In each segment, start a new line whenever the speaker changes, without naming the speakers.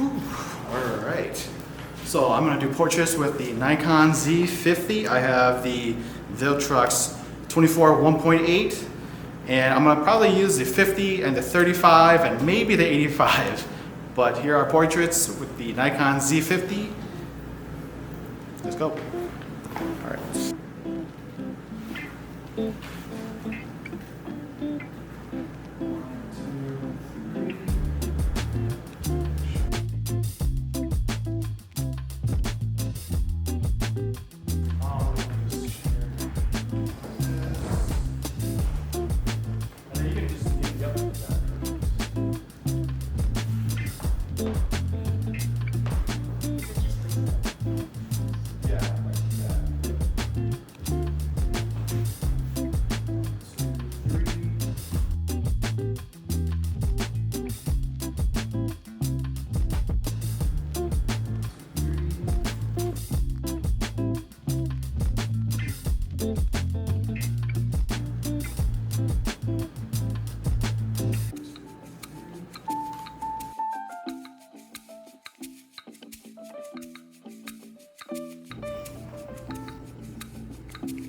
All right. So I'm gonna do portraits with the Nikon Z50. I have the Viltrox 24 1.8, and I'm gonna probably use the 50 and the 35 and maybe the 85. But here are portraits with the Nikon Z50. Let's go. All right.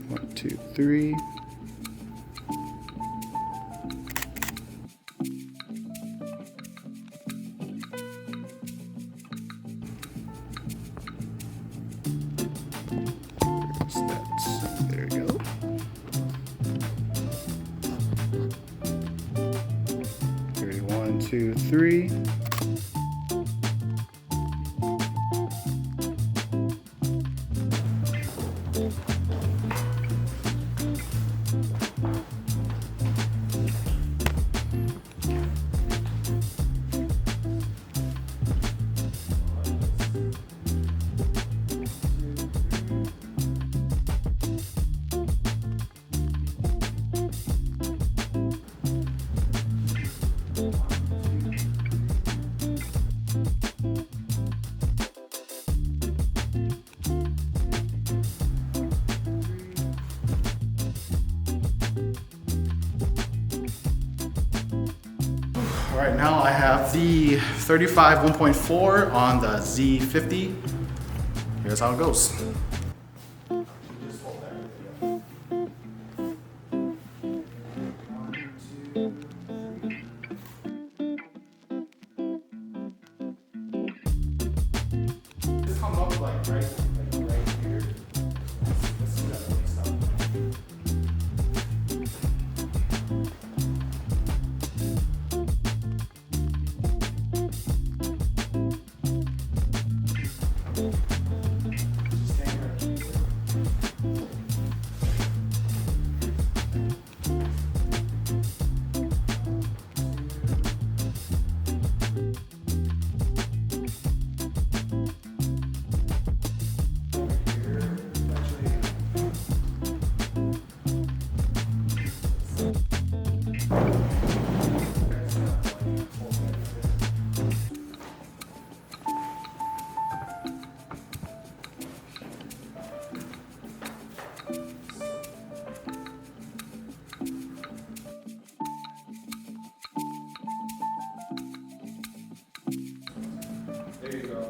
One, two, three. There we go. Ready, one, two, three. All right, now I have the 35 1.4 on the Z50. Here's how it goes. Just come up like right here. Let's see that next time. There you go.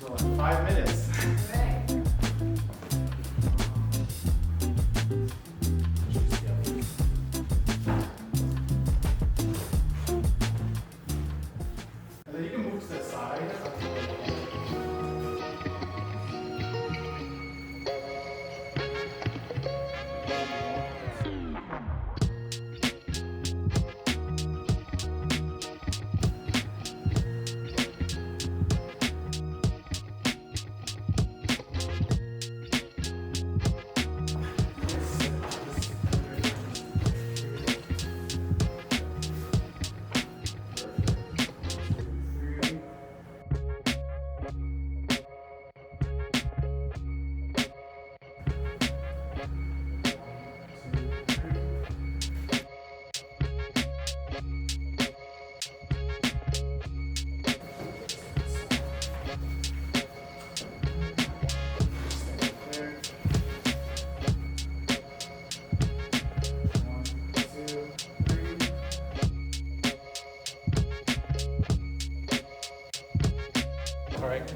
So like 5 minutes. And then you can move to the side. Alright.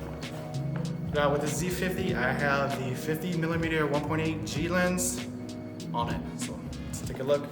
Now with the Z50, I have the 50mm 1.8 G lens on it. So let's take a look.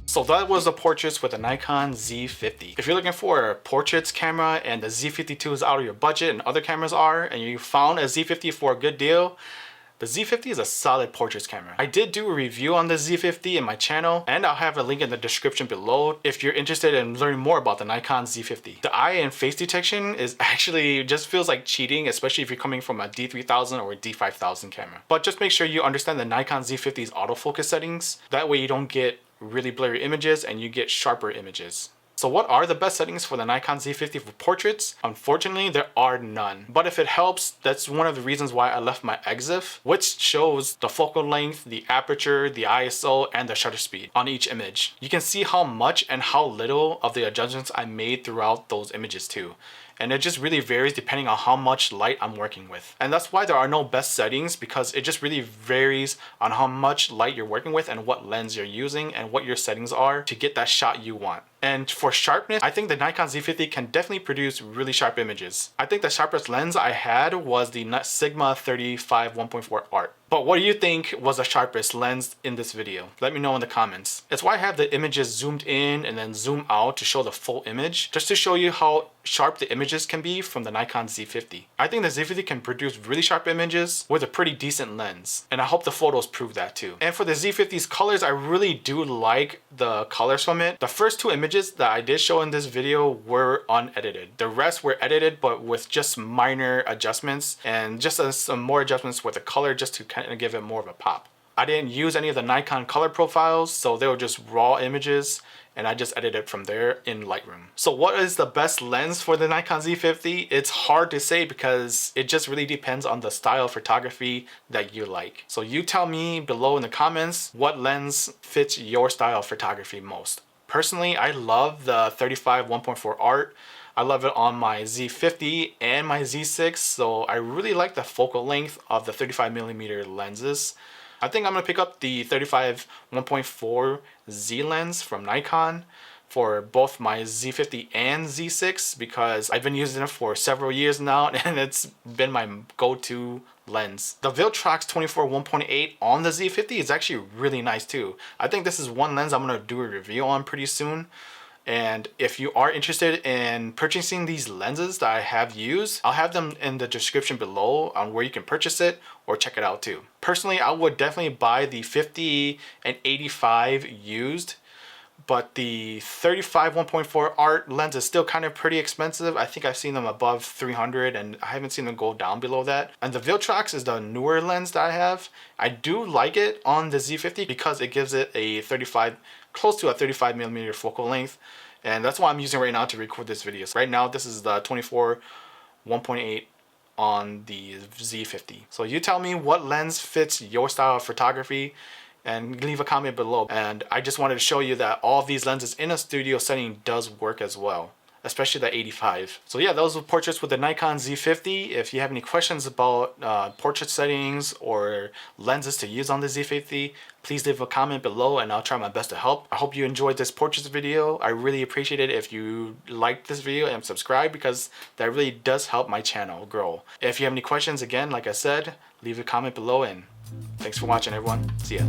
So that was the portraits with the Nikon Z50. If you're looking for a portraits camera and the Z52 is out of your budget and other cameras are, and you found a Z50 for a good deal, the Z50 is a solid portraits camera. I did do a review on the Z50 in my channel, and I'll have a link in the description below if you're interested in learning more about the Nikon Z50. The eye and face detection is actually just feels like cheating, especially if you're coming from a D3000 or a D5000 camera. But just make sure you understand the Nikon Z50's autofocus settings. That way you don't get really blurry images and you get sharper images. So what are the best settings for the Nikon Z50 for portraits? Unfortunately, there are none. But if it helps, that's one of the reasons why I left my EXIF, which shows the focal length, the aperture, the ISO, and the shutter speed on each image. You can see how much and how little of the adjustments I made throughout those images too. And it just really varies depending on how much light I'm working with. And that's why there are no best settings, because it just really varies on how much light you're working with and what lens you're using and what your settings are to get that shot you want. And for sharpness, I think the Nikon Z50 can definitely produce really sharp images. I think the sharpest lens I had was the Sigma 35 1.4 Art. But what do you think was the sharpest lens in this video? Let me know in the comments. It's why I have the images zoomed in and then zoom out to show the full image, just to show you how sharp the images can be from the Nikon Z50. I think the Z50 can produce really sharp images with a pretty decent lens, and I hope the photos prove that too. And for the Z50's colors, I really do like the colors from it. The first two images that I did show in this video were unedited. The rest were edited, but with just minor adjustments and just some more adjustments with the color just to kind of give it more of a pop. I didn't use any of the Nikon color profiles, so they were just raw images, and I just edited from there in Lightroom. So what is the best lens for the Nikon Z50? It's hard to say because it just really depends on the style of photography that you like. So you tell me below in the comments what lens fits your style of photography most. Personally, I love the 35 1.4 Art. I love it on my Z50 and my Z6, so I really like the focal length of the 35mm lenses. I think I'm going to pick up the 35 1.4 Z lens from Nikon for both my Z50 and Z6 because I've been using it for several years now and it's been my go-to lens. The Viltrox 24 1.8 on the Z50 is actually really nice too. I think this is one lens I'm going to do a review on pretty soon. And if you are interested in purchasing these lenses that I have used, I'll have them in the description below on where you can purchase it or check it out too. Personally, I would definitely buy the 50 and 85 used, but the 35 1.4 Art lens is still kind of pretty expensive. I think I've seen them above 300 and I haven't seen them go down below that. And the Viltrox is the newer lens that I have. I do like it on the Z50 because it gives it a close to a 35mm focal length, and that's what I'm using right now to record this video. So right now this is the 24 1.8 on the Z50. So you tell me what lens fits your style of photography and leave a comment below. And I just wanted to show you that all of these lenses in a studio setting does work as well, especially the 85. So yeah, those were portraits with the Nikon Z50. If you have any questions about portrait settings or lenses to use on the Z50, please leave a comment below and I'll try my best to help. I hope you enjoyed this portraits video. I really appreciate it if you liked this video and subscribe because that really does help my channel grow. If you have any questions, again, like I said, leave a comment below and thanks for watching everyone. See ya.